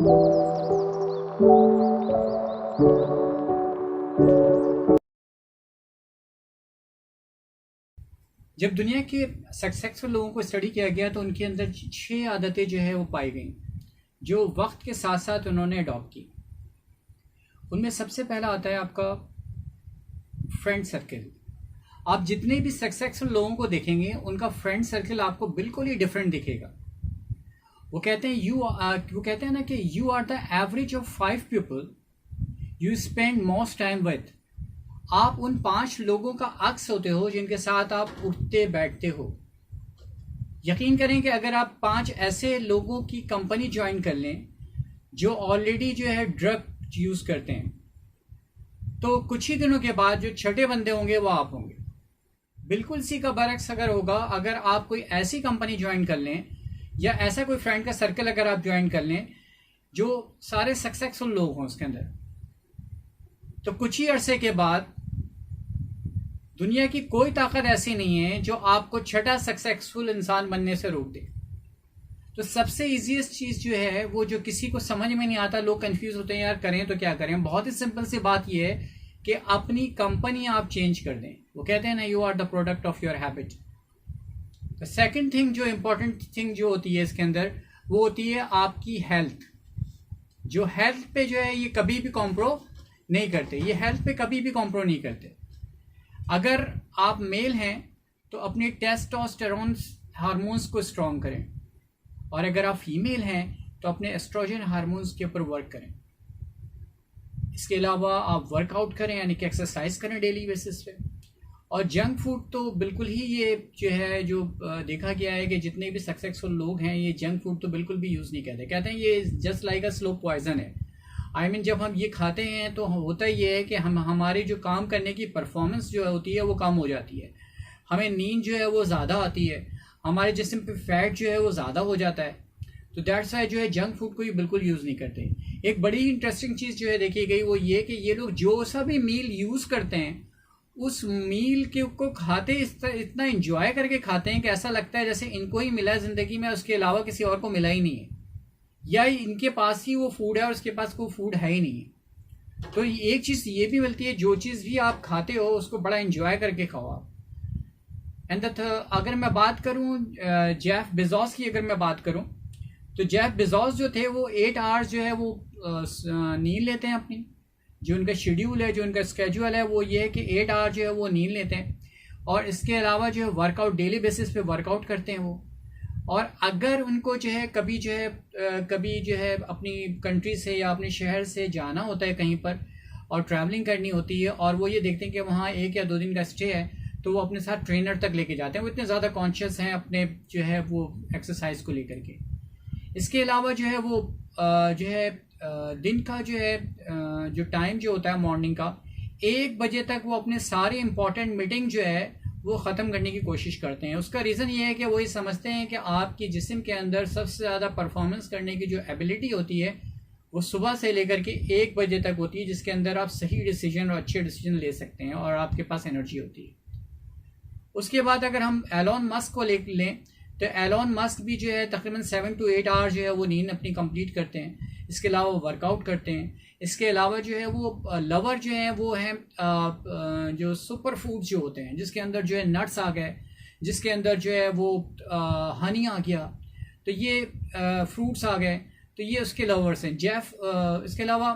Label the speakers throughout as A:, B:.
A: जब दुनिया के सक्सेसफुल लोगों को स्टडी किया गया तो उनके अंदर 6 आदतें जो है वो पाई गई, जो वक्त के साथ साथ उन्होंने अडॉप्ट की। उनमें सबसे पहला आता है आपका फ्रेंड सर्कल। आप जितने भी सक्सेसफुल लोगों को देखेंगे उनका फ्रेंड सर्कल आपको बिल्कुल ही डिफरेंट दिखेगा। वो कहते हैं वो कहते हैं ना कि you are the average of 5 people you spend most time with. आप उन 5 लोगों का अक्स होते हो जिनके साथ आप उठते बैठते हो। यकीन करें कि अगर आप 5 ऐसे लोगों की कंपनी ज्वाइन कर लें जो ऑलरेडी जो है ड्रग यूज करते हैं, तो कुछ ही दिनों के बाद जो छठे बंदे होंगे वो आप होंगे। बिल्कुल सी का बरक्स अगर होगा, अगर आप कोई ऐसी कंपनी ज्वाइन कर लें या ऐसा कोई फ्रेंड का सर्कल अगर आप ज्वाइन कर लें जो सारे सक्सेसफुल लोग हों उसके अंदर, तो कुछ ही अरसे के बाद दुनिया की कोई ताकत ऐसी नहीं है जो आपको छठा सक्सेसफुल इंसान बनने से रोक दे। तो सबसे इजीएस्ट चीज जो है वो जो किसी को समझ में नहीं आता, लोग कंफ्यूज होते हैं यार करें तो क्या करें, बहुत ही सिंपल सी बात ये है कि अपनी कंपनी आप चेंज कर दें। वो कहते हैं ना, you are the product of your habit. तो सेकंड थिंग, जो इंपॉर्टेंट थिंग जो होती है इसके अंदर, वो होती है आपकी हेल्थ। जो हेल्थ पे जो है ये कभी भी कॉम्प्रो नहीं करते, ये हेल्थ पे कभी भी कॉम्प्रो नहीं करते। अगर आप मेल हैं तो अपने टेस्टोस्टेरोन हार्मोन्स को स्ट्रॉन्ग करें, और अगर आप फीमेल हैं तो अपने एस्ट्रोजन हार्मोन्स के ऊपर वर्क करें। इसके अलावा आप वर्कआउट करें, यानी कि एक्सरसाइज करें डेली बेसिस पे। और जंक फूड तो बिल्कुल ही ये जो है जो देखा गया है कि जितने भी सक्सेसफुल लोग हैं ये जंक फूड तो बिल्कुल भी यूज़ नहीं करते। कहते हैं ये just like a slow poison है। आई मीन जब हम ये खाते हैं तो होता ये है कि हमारी जो काम करने की परफॉर्मेंस जो होती है वो कम हो जाती है, हमें नींद जो है वो ज़्यादा आती है, हमारे जिस्म पे फैट जो है वो ज़्यादा हो जाता है। तो दैट्स वाई जो है जंक फूड को ये बिल्कुल यूज़ नहीं करते। एक बड़ी इंटरेस्टिंग चीज़ जो है देखी गई वो ये कि ये लोग जो सा भी मील यूज़ करते हैं उस मील के को खाते इतना इंजॉय करके खाते हैं कि ऐसा लगता है जैसे इनको ही मिला है ज़िंदगी में, उसके अलावा किसी और को मिला ही नहीं है, या इनके पास ही वो फूड है और उसके पास कोई फूड है ही नहीं है। तो एक चीज़ ये भी मिलती है, जो चीज़ भी आप खाते हो उसको बड़ा इंजॉय करके खाओ आप। एंड अगर मैं बात करूं जेफ बेजोस की, अगर मैं बात करूं तो जेफ बेजोस जो थे वो 8 आवर्स जो है वो नींद लेते हैं अपनी। जो उनका शेड्यूल है, जो उनका स्केड्यूल है वो ये है कि 8 आवर जो है वो नींद लेते हैं, और इसके अलावा जो है वर्कआउट डेली बेसिस पे वर्कआउट करते हैं वो। और अगर उनको जो है कभी जो है अपनी कंट्री से या अपने शहर से जाना होता है कहीं पर और ट्रैवलिंग करनी होती है, और वो ये देखते हैं कि वहाँ 1 या 2 दिन का स्टे है, तो वो अपने साथ ट्रेनर तक लेके जाते हैं। वो इतने ज़्यादा कॉन्शियस हैं अपने जो है वो एक्सरसाइज को लेकर के। इसके अलावा जो है वो जो है दिन का जो है जो टाइम जो होता है मॉर्निंग का 1 बजे तक वो अपने सारे इंपॉर्टेंट मीटिंग जो है वो ख़त्म करने की कोशिश करते हैं। उसका रीज़न ये है कि वो ये समझते हैं कि आपकी जिस्म के अंदर सबसे ज़्यादा परफॉर्मेंस करने की जो एबिलिटी होती है वो सुबह से लेकर के 1 बजे तक होती है, जिसके अंदर आप सही डिसीजन और अच्छे डिसीजन ले सकते हैं और आपके पास एनर्जी होती है। उसके बाद अगर हम एलोन मस्क को लें तो एलोन मस्क भी जो है तकरीबन 7 to 8 आवर जो है वो नींद अपनी कंप्लीट करते हैं। इसके अलावा वो वर्कआउट करते हैं। इसके अलावा जो है वो लवर जो है वो है जो सुपर फूड जो होते हैं, जिसके अंदर जो है नट्स आ गए, जिसके अंदर जो है वो हनी आ गया, तो ये फ्रूट्स आ गए, तो ये उसके लवर्स हैं इसके अलावा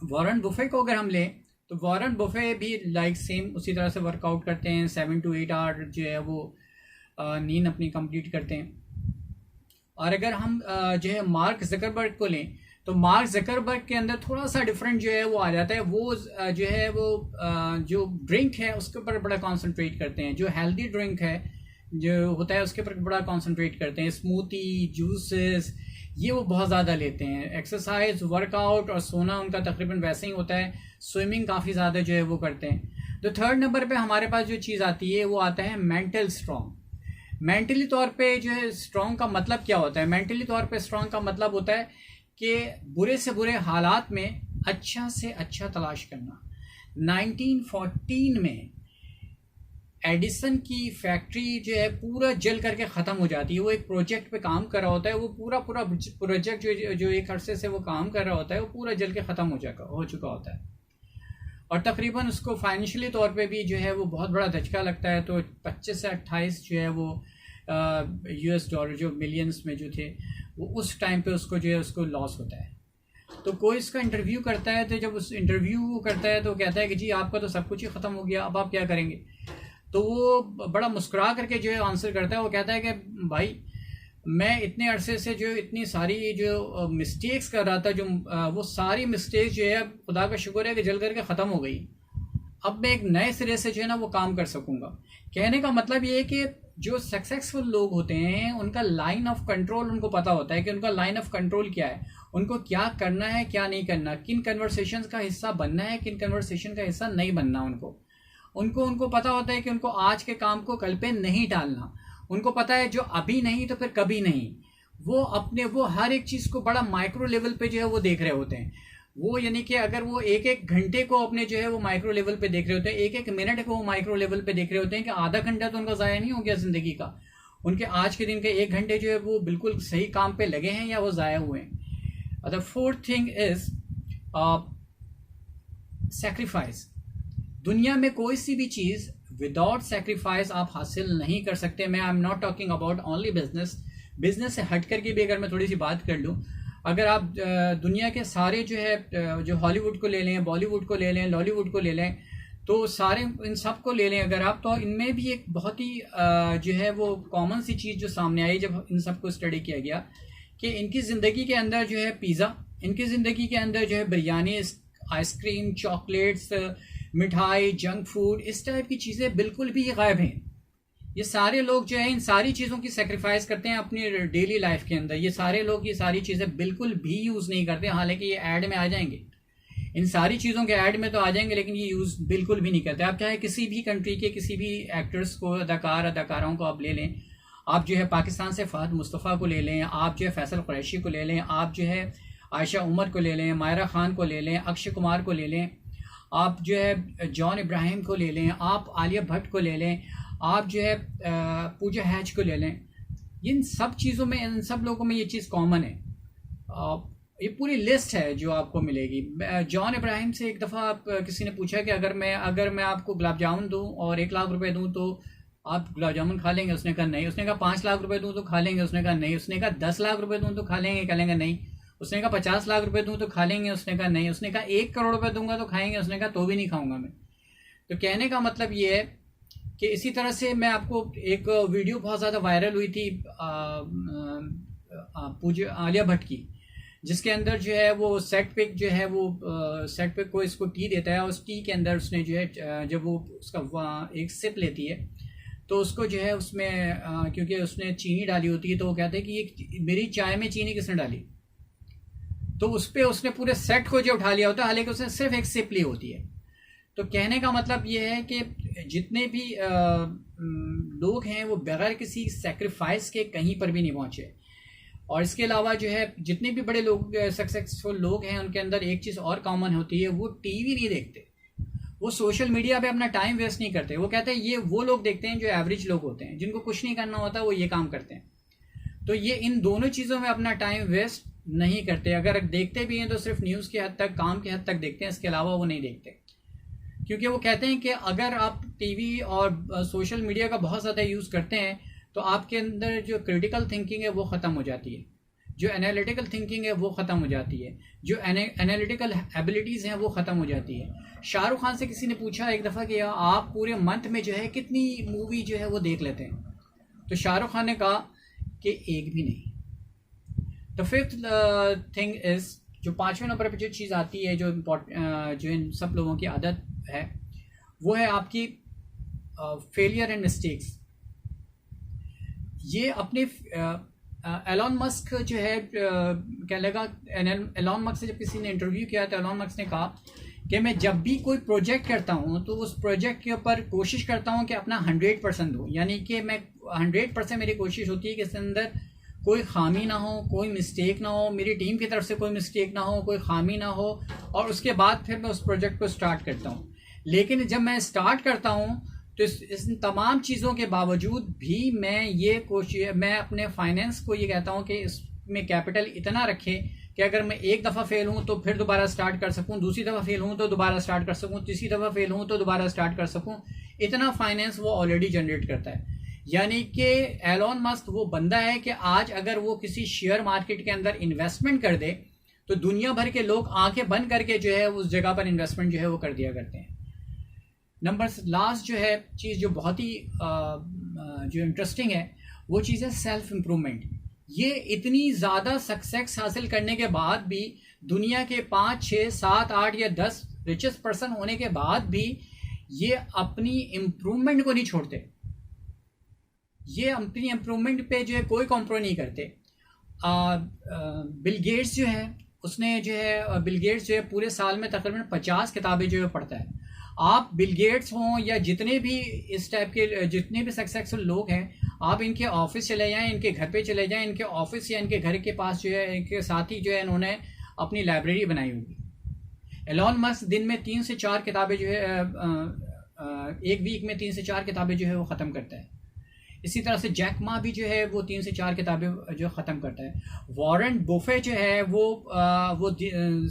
A: वॉरेन बुफे को अगर हम लें तो वॉरेन बुफे भी लाइक सेम उसी तरह से वर्कआउट करते हैं, 7 to 8 आवर जो है वो नींद अपनी कंप्लीट करते हैं। और अगर हम जो है मार्क जकरबर्ग को लें तो मार्क जकरबर्ग के अंदर थोड़ा सा डिफरेंट जो है वो आ जाता है। वो जो है वो जो ड्रिंक है उसके ऊपर बड़ा कॉन्सेंट्रेट करते हैं, जो हेल्दी ड्रिंक है जो होता है उसके ऊपर बड़ा कॉन्सेंट्रेट करते हैं। स्मूथी, जूसेस, ये वो बहुत ज़्यादा लेते हैं। एक्सरसाइज, वर्कआउट और सोना उनका तकरीबन वैसे ही होता है। स्विमिंग काफ़ी ज़्यादा जो है वो करते हैं। तो थर्ड नंबर पे हमारे पास जो चीज़ आती है वो आता है मेंटल स्ट्रॉन्ग। मेंटली तौर पे जो है स्ट्रॉन्ग का मतलब क्या होता है? मेंटली तौर पे स्ट्रॉन्ग का मतलब होता है कि बुरे से बुरे हालात में अच्छा से अच्छा तलाश करना। 1914 में एडिसन की फैक्ट्री जो है पूरा जल करके ख़त्म हो जाती है। वो एक प्रोजेक्ट पे काम कर रहा होता है, वो पूरा पूरा प्रोजेक्ट जो एक अरसे से वो काम कर रहा होता है वो पूरा जल के ख़त्म हो चुका होता है, और तकरीबन उसको फाइनेंशियली तौर पे भी जो है वो बहुत बड़ा धचका लगता है। तो 25 से 28 जो है वो US डॉलर जो मिलियंस में जो थे वो उस टाइम पे उसको जो है उसको लॉस होता है। तो कोई इसका इंटरव्यू करता है, तो जब उस इंटरव्यू करता है तो कहता है कि जी आपका तो सब कुछ ही ख़त्म हो गया, अब आप क्या करेंगे। तो वो बड़ा मुस्कुरा करके जो है आंसर करता है, वो कहता है कि भाई मैं इतने अरसे से जो इतनी सारी जो मिस्टेक्स कर रहा था, जो वो सारी मिस्टेक्स जो है खुदा का शुक्र है कि जल करके ख़त्म हो गई। अब मैं एक नए सिरे से जो है ना वो काम कर सकूंगा। कहने का मतलब ये है कि जो सक्सेसफुल लोग होते हैं उनका लाइन ऑफ कंट्रोल उनको पता होता है कि उनका लाइन ऑफ कंट्रोल क्या है, उनको क्या करना है क्या नहीं करना, किन कन्वर्सेशंस का हिस्सा बनना है किन कन्वर्सेशन का हिस्सा नहीं बनना। उनको पता होता है कि उनको आज के काम को कल पे नहीं टालना। उनको पता है जो अभी नहीं तो फिर कभी नहीं। वो हर एक चीज़ को बड़ा माइक्रो लेवल पे जो है वो देख रहे होते हैं। वो यानी कि अगर वो एक एक घंटे को अपने जो है वो माइक्रो लेवल पे देख रहे होते हैं, एक एक मिनट को वो माइक्रो लेवल पे देख रहे होते हैं कि आधा घंटा तो उनका ज़ाया नहीं हो गया ज़िंदगी का। उनके आज के दिन के 1 घंटे जो है वो बिल्कुल सही काम पे लगे हैं या वो ज़ाया हुए हैं। The fourth thing is sacrifice. दुनिया में कोई सी भी चीज़ विदाउट सेक्रीफाइस आप हासिल नहीं कर सकते। मैं I am not talking about only business से हट करके भी अगर मैं थोड़ी सी बात कर लूँ, अगर आप दुनिया के सारे जो है जो हॉलीवुड को ले लें, बॉलीवुड को ले लें, लॉलीवुड को ले लें, तो सारे इन सब को ले लें अगर आप, तो इनमें भी एक बहुत ही जो है वो कॉमन सी चीज़ जो सामने आई जब इन सब को स्टडी किया गया कि इनकी ज़िंदगी के अंदर जो है पिज़्ज़ा, इनकी ज़िंदगी के अंदर जो है बिरयानी, आइसक्रीम, चॉकलेट्स, मिठाई, जंक फूड, इस टाइप की चीज़ें बिल्कुल भी गायब हैं। ये सारे लोग जो है इन सारी चीज़ों की सेक्रीफाइस करते हैं अपनी डेली लाइफ के अंदर। ये सारे लोग ये सारी चीज़ें बिल्कुल भी यूज़ नहीं करते, हालांकि ये ऐड में आ जाएंगे, इन सारी चीज़ों के ऐड में तो आ जाएंगे, लेकिन ये यूज़ बिल्कुल भी नहीं करते। आप चाहे किसी भी कंट्री के किसी भी एक्टर्स को, अदाकाराओं को आप ले लें, आप जो है पाकिस्तान से फहद मुस्तफ़ा को ले लें, आप जो है फैसल कुरैशी को ले लें, आप जो है आयशा उमर को ले लें, मायरा खान को ले लें, अक्षय कुमार को ले लें, आप जो है जॉन इब्राहिम को ले लें, आप आलिया भट्ट को ले लें, आप जो है पूजा हैज को ले लें। इन सब चीज़ों में, इन सब लोगों में ये चीज़ कॉमन है। ये पूरी लिस्ट है जो आपको मिलेगी। जॉन इब्राहिम से एक दफ़ा आप किसी ने पूछा कि अगर मैं आपको गुलाब जामुन दूँ और 1 लाख रुपए दूँ तो आप गुलाब जामुन खा लेंगे? उसने कहा नहीं। उसने कहा 5 लाख रुपए दूँ तो खा लेंगे? उसने कहा नहीं। उसने कहा 10 लाख रुपए दूँ तो खा लेंगे? कहेंगे नहीं। उसने कहा 50 लाख रुपए दूँ तो खा लेंगे? उसने कहा नहीं। उसने कहा 1 करोड़ रुपए दूंगा तो खाएंगे? उसने कहा तो भी नहीं खाऊंगा मैं। तो कहने का मतलब ये है कि इसी तरह से मैं आपको एक वीडियो बहुत ज़्यादा वायरल हुई थी पूजा आलिया भट्ट की, जिसके अंदर जो है वो सेट पे जो है वो सेट पे कोई इसको टी देता है, उस टी के अंदर उसने जो है जब वो उसका एक सिप लेती है तो उसको जो है उसमें क्योंकि उसने चीनी डाली होती है तो वो कहते हैं कि ये मेरी चाय में चीनी किसने डाली, तो उस पर उसने पूरे सेट को जो उठा लिया होता है, हालांकि उसने सिर्फ एक सिप ली होती है। तो कहने का मतलब ये है कि जितने भी लोग हैं वो बगैर किसी सेक्रीफाइस के कहीं पर भी नहीं पहुंचे। और इसके अलावा जो है जितने भी बड़े लोग, सक्सेसफुल लोग हैं, उनके अंदर एक चीज़ और कॉमन होती है, वो टीवी नहीं देखते, वो सोशल मीडिया पे अपना टाइम वेस्ट नहीं करते। वो कहते हैं ये वो लोग देखते हैं जो एवरेज लोग होते हैं, जिनको कुछ नहीं करना होता वो ये काम करते हैं। तो ये इन दोनों चीज़ों में अपना टाइम वेस्ट नहीं करते। अगर देखते भी हैं तो सिर्फ न्यूज़ के हद तक, काम के हद तक देखते हैं, इसके अलावा वो नहीं देखते। क्योंकि वो कहते हैं कि अगर आप टीवी और सोशल मीडिया का बहुत ज़्यादा यूज़ करते हैं तो आपके अंदर जो क्रिटिकल थिंकिंग है वो ख़त्म हो जाती है, जो एनालिटिकल थिंकिंग है वो ख़त्म हो जाती है, जो एनालिटिकल एबिलिटीज़ हैं वो ख़त्म हो जाती है। शाहरुख खान से किसी ने पूछा एक दफ़ा कि आप पूरे मंथ में जो है कितनी मूवी जो है वो देख लेते हैं, तो शाहरुख खान ने कहा कि एक भी नहीं। द फिफ्थ थिंग इज़, जो 5वें नंबर पर जो चीज़ आती है जो जो इन सब लोगों की आदत है, वो है आपकी फेलियर एंड मिस्टेक्स। ये अपने एलॉन मस्क जो है क्या लगा, एलॉन मस्क से जब किसी ने इंटरव्यू किया तो एलॉन मस्क ने कहा कि मैं जब भी कोई प्रोजेक्ट करता हूँ तो उस प्रोजेक्ट के ऊपर कोशिश करता हूँ कि अपना 100% दूँ, यानी कि मैं 100% मेरी कोशिश होती है कि इसके अंदर कोई खामी ना हो, कोई मिस्टेक ना हो, मेरी टीम की तरफ से कोई मिस्टेक ना हो, कोई खामी ना हो, और उसके बाद फिर मैं उस प्रोजेक्ट को स्टार्ट करता हूँ। लेकिन जब मैं स्टार्ट करता हूँ तो इन तमाम चीज़ों के बावजूद भी मैं अपने फाइनेंस को ये कहता हूँ कि इसमें कैपिटल इतना रखें कि अगर मैं एक दफ़ा फेल हूँ तो फिर दोबारा स्टार्ट कर सकूँ, दूसरी दफ़ा फेल हूँ तो दोबारा स्टार्ट कर सकूँ, तीसरी दफ़ा फेल हूँ तो दोबारा स्टार्ट कर सकूँ। इतना फाइनेंस वो ऑलरेडी जनरेट करता है। यानी कि एलोन मस्क वो बंदा है कि आज अगर वो किसी शेयर मार्केट के अंदर इन्वेस्टमेंट कर दे तो दुनिया भर के लोग आंखें बंद करके जो है उस जगह पर इन्वेस्टमेंट जो है वो कर दिया करते हैं। नंबर लास्ट जो है चीज़ जो बहुत ही जो इंटरेस्टिंग है वो चीज़ है सेल्फ इम्प्रूवमेंट। ये इतनी ज़्यादा सक्सेस हासिल करने के बाद भी, दुनिया के 5, 6, 7, 8 या 10 रिचेस्ट पर्सन होने के बाद भी ये अपनी इम्प्रूवमेंट को नहीं छोड़ते। ये अपनी इम्प्रूवमेंट पे जो है कोई कॉम्प्रोमाइज नहीं करते। बिल गेट्स जो है उसने जो है बिल गेट्स जो है पूरे साल में तकरीबन 50 किताबें जो है पढ़ता है। आप बिल गेट्स हों या जितने भी इस टाइप के जितने भी सक्सेसफुल लोग हैं, आप इनके ऑफिस चले जाएं, इनके घर पे चले जाएं, इनके ऑफिस या इनके घर के पास जो है इनके साथ ही जो है इन्होंने अपनी लाइब्रेरी बनाई होगी। एलोन मस्क दिन में 3 से 4 किताबें जो है एक वीक में 3 से 4 किताबें जो है वो ख़त्म करता है। इसी तरह से जैक मा भी जो है वो 3 से 4 किताबें जो ख़त्म करता है। वॉरेन बुफे जो है वो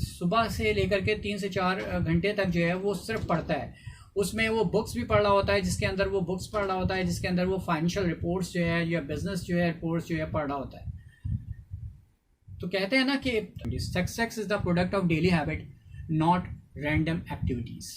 A: सुबह से लेकर के 3 से 4 घंटे तक जो है वो सिर्फ पढ़ता है। उसमें वो बुक्स भी पढ़ रहा होता है, जिसके अंदर वो बुक्स पढ़ रहा होता है जिसके अंदर वो फाइनेंशियल रिपोर्ट्स जो है या बिजनेस जो है रिपोर्ट्स जो है पढ़ रहा होता है। तो कहते हैं ना कि success is the product of daily habit, not random activities.